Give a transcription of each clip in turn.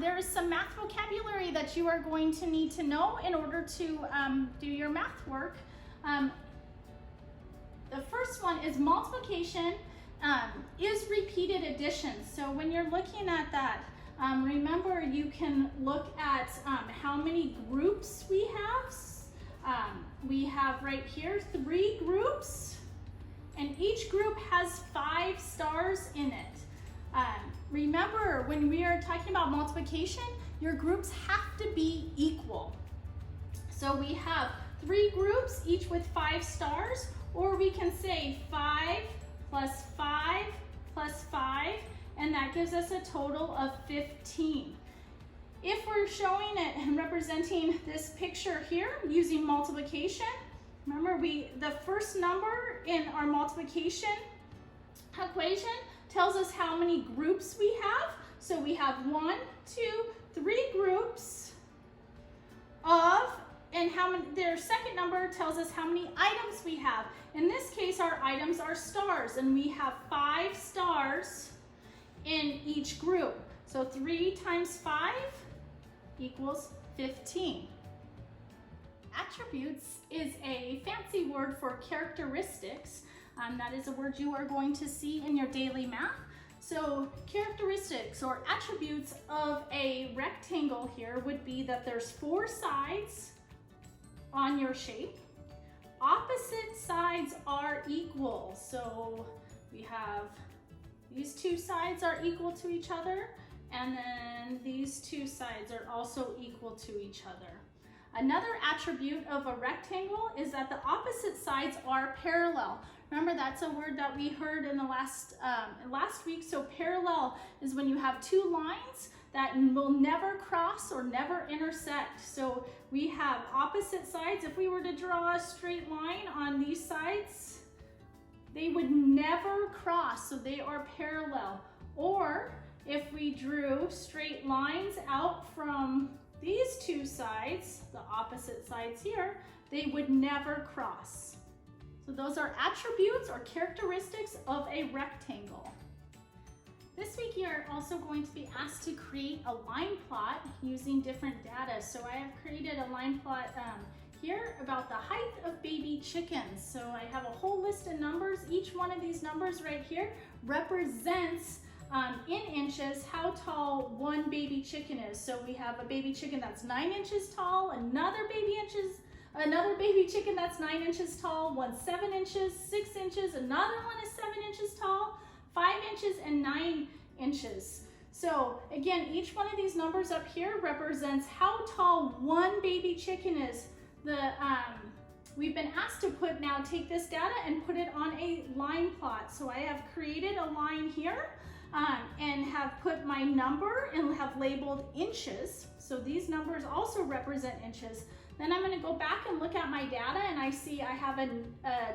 there is some math vocabulary that you are going to need to know in order to do your math work. The first one is multiplication is repeated addition. So when you're looking at that, remember you can look at how many groups we have. We have right here 3 groups, and each group has 5 stars in it. Remember, when we are talking about multiplication, your groups have to be equal. So we have 3 groups, each with 5 stars, or we can say 5 plus 5 plus 5, and that gives us a total of 15. If we're showing it and representing this picture here using multiplication, remember the first number in our multiplication equation tells us how many groups we have. So we have 1, 2, 3 groups of, and their second number tells us how many items we have. In this case, our items are stars, and we have 5 stars in each group. So 3 times 5 equals 15. Attributes is a fancy word for characteristics. That is a word you are going to see in your daily math. So characteristics or attributes of a rectangle here would be that there's 4 sides on your shape. Opposite sides are equal. So we have these 2 sides are equal to each other, and then these 2 sides are also equal to each other. Another attribute of a rectangle is that the opposite sides are parallel. Remember, that's a word that we heard in the last week. So parallel is when you have 2 lines that will never cross or never intersect. So we have opposite sides. If we were to draw a straight line on these sides, they would never cross, so they are parallel. Or if we drew straight lines out from these 2 sides, the opposite sides here, they would never cross. So those are attributes or characteristics of a rectangle. This week you're also going to be asked to create a line plot using different data. So I have created a line plot here about the height of baby chickens. So I have a whole list of numbers. Each one of these numbers right here represents in inches how tall one baby chicken is. So we have a baby chicken that's 9 inches tall, another baby chicken that's 9 inches tall, one 7 inches, 6 inches, another one is 7 inches tall, 5 inches, and 9 inches. So again, each one of these numbers up here represents how tall one baby chicken is. We've been asked to take this data and put it on a line plot. So I have created a line here and have put my number and have labeled inches. So these numbers also represent inches. Then I'm going to go back and look at my data, and I see I have a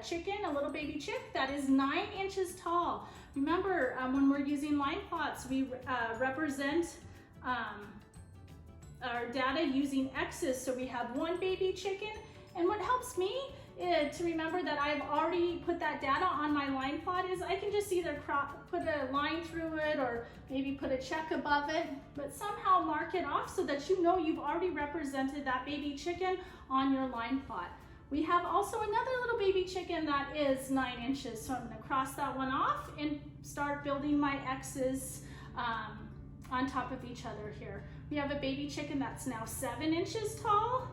chicken, a little baby chick that is 9 inches tall. Remember, when we're using line plots, we represent our data using X's. So we have one baby chicken, and what helps me to remember that I've already put that data on my line plot is I can just either put a line through it or maybe put a check above it, but somehow mark it off so that you know you've already represented that baby chicken on your line plot. We have also another little baby chicken that is 9 inches, so I'm going to cross that one off and start building my X's on top of each other here. We have a baby chicken that's now 7 inches tall,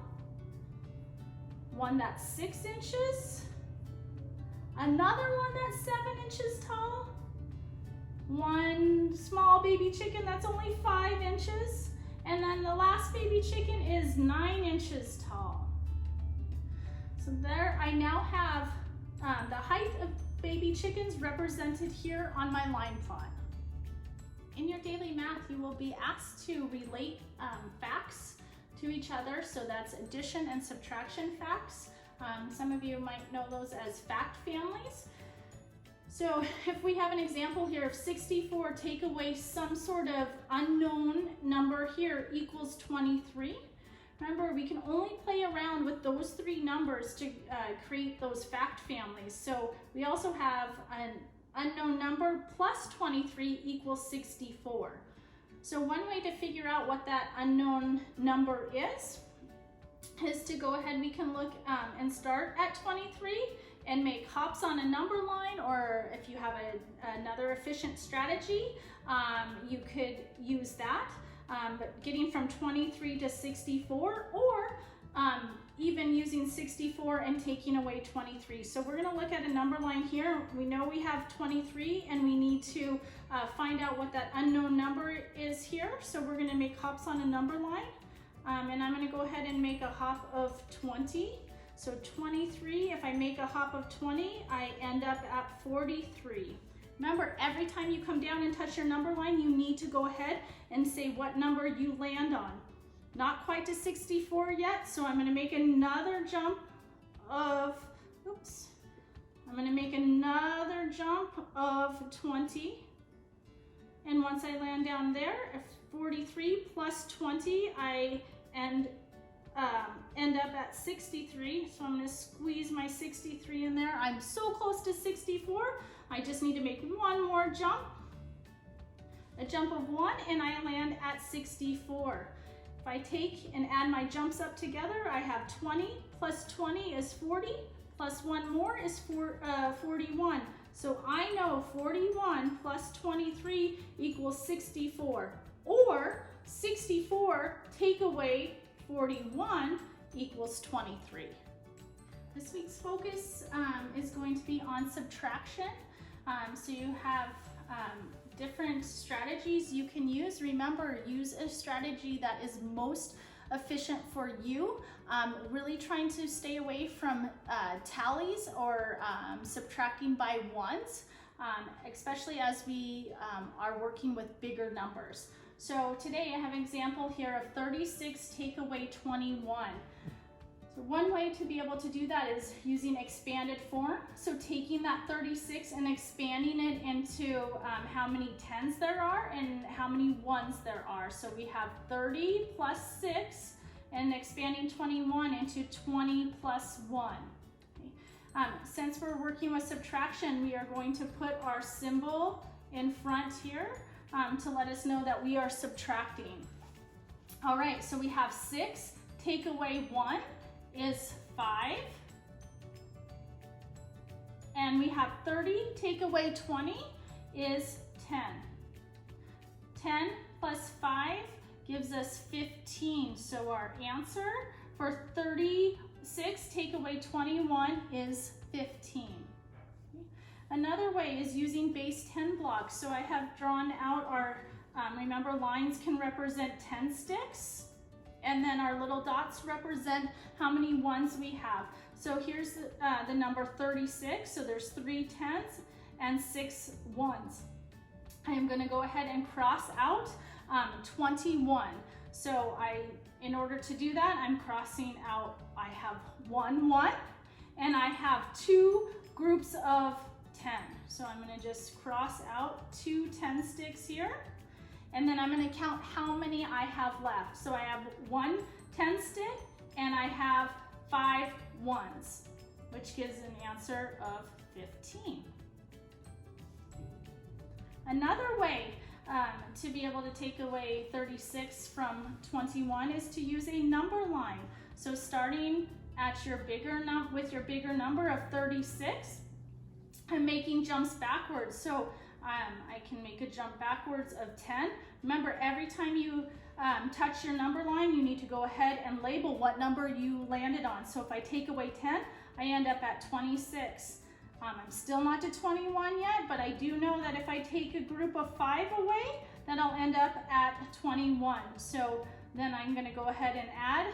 one that's 6 inches, another one that's 7 inches tall, one small baby chicken that's only 5 inches, and then the last baby chicken is 9 inches tall. So there I now have the height of baby chickens represented here on my line plot. In your daily math, you will be asked to relate facts to each other. So that's addition and subtraction facts. Some of you might know those as fact families. So if we have an example here of 64, take away some sort of unknown number here equals 23. Remember, we can only play around with those 3 numbers to create those fact families. So we also have an unknown number plus 23 equals 64. So one way to figure out what that unknown number is to go ahead, we can look and start at 23 and make hops on a number line, or if you have another efficient strategy, you could use that. But getting from 23 to 64, or even using 64 and taking away 23. So we're gonna look at a number line here. We know we have 23 and we need to find out what that unknown number is here. So we're gonna make hops on a number line. And I'm gonna go ahead and make a hop of 20. So 23, if I make a hop of 20, I end up at 43. Remember, every time you come down and touch your number line, you need to go ahead and say what number you land on. Not quite to 64 yet, so I'm gonna make another jump of, I'm gonna make another jump of 20. And once I land down there, 43 plus 20, I end up at 63. So I'm gonna squeeze my 63 in there. I'm so close to 64. I just need to make one more jump. A jump of 1, and I land at 64. If I take and add my jumps up together, I have 20 plus 20 is 40, plus 1 more is 41. So I know 41 plus 23 equals 64, or 64 take away 41 equals 23. This week's focus is going to be on subtraction. So you have different strategies you can use. Remember, use a strategy that is most efficient for you. Really trying to stay away from tallies or subtracting by ones, especially as we are working with bigger numbers. So today I have an example here of 36 take away 21. So one way to be able to do that is using expanded form. So taking that 36 and expanding it into how many 10s there are and how many 1s there are. So we have 30 plus 6 and expanding 21 into 20 plus 1. Okay. Since we're working with subtraction, we are going to put our symbol in front here to let us know that we are subtracting. All right, so we have 6 take away 1 is 5, and we have 30 take away 20 is 10. 10 plus 5 gives us 15, so our answer for 36 take away 21 is 15. Another way is using base 10 blocks. So I have drawn out our, remember, lines can represent 10 sticks, and then our little dots represent how many ones we have. So here's the number 36, so there's 3 10s and 6 1s. I am gonna go ahead and cross out 21. So in order to do that, I'm crossing out, I have 1 1, and I have 2 groups of 10. So I'm gonna just cross out 2 10 sticks here. And then I'm gonna count how many I have left. So I have 1 10 stick and I have 5 1s, which gives an answer of 15. Another way to be able to take away 36 from 21 is to use a number line. So starting at your with your bigger number of 36, I'm making jumps backwards. So I can make a jump backwards of 10. Remember, every time you touch your number line, you need to go ahead and label what number you landed on. So if I take away 10, I end up at 26. I'm still not to 21 yet, but I do know that if I take a group of 5 away, then I'll end up at 21. So then I'm gonna go ahead and add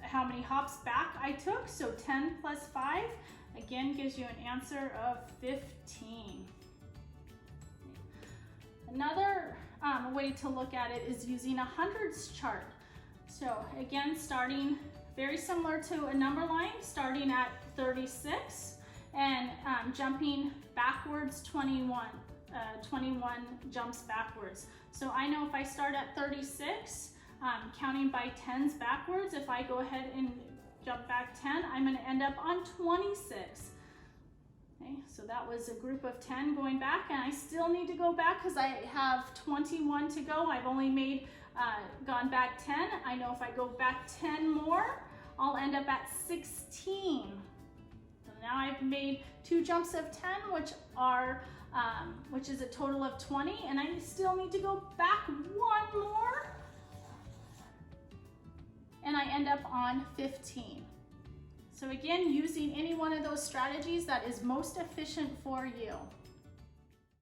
how many hops back I took. So 10 plus 5, again, gives you an answer of 15. Another way to look at it is using a hundreds chart. So again, starting very similar to a number line, starting at 36 and jumping backwards 21 jumps backwards. So I know if I start at 36, counting by 10s backwards, if I go ahead and jump back 10, I'm gonna end up on 26. Okay, so that was a group of 10 going back, and I still need to go back because I have 21 to go. I've only gone back 10. I know if I go back 10 more, I'll end up at 16. So now I've made 2 jumps of 10, which is a total of 20, and I still need to go back 1 more, and I end up on 15. So again, using any one of those strategies that is most efficient for you.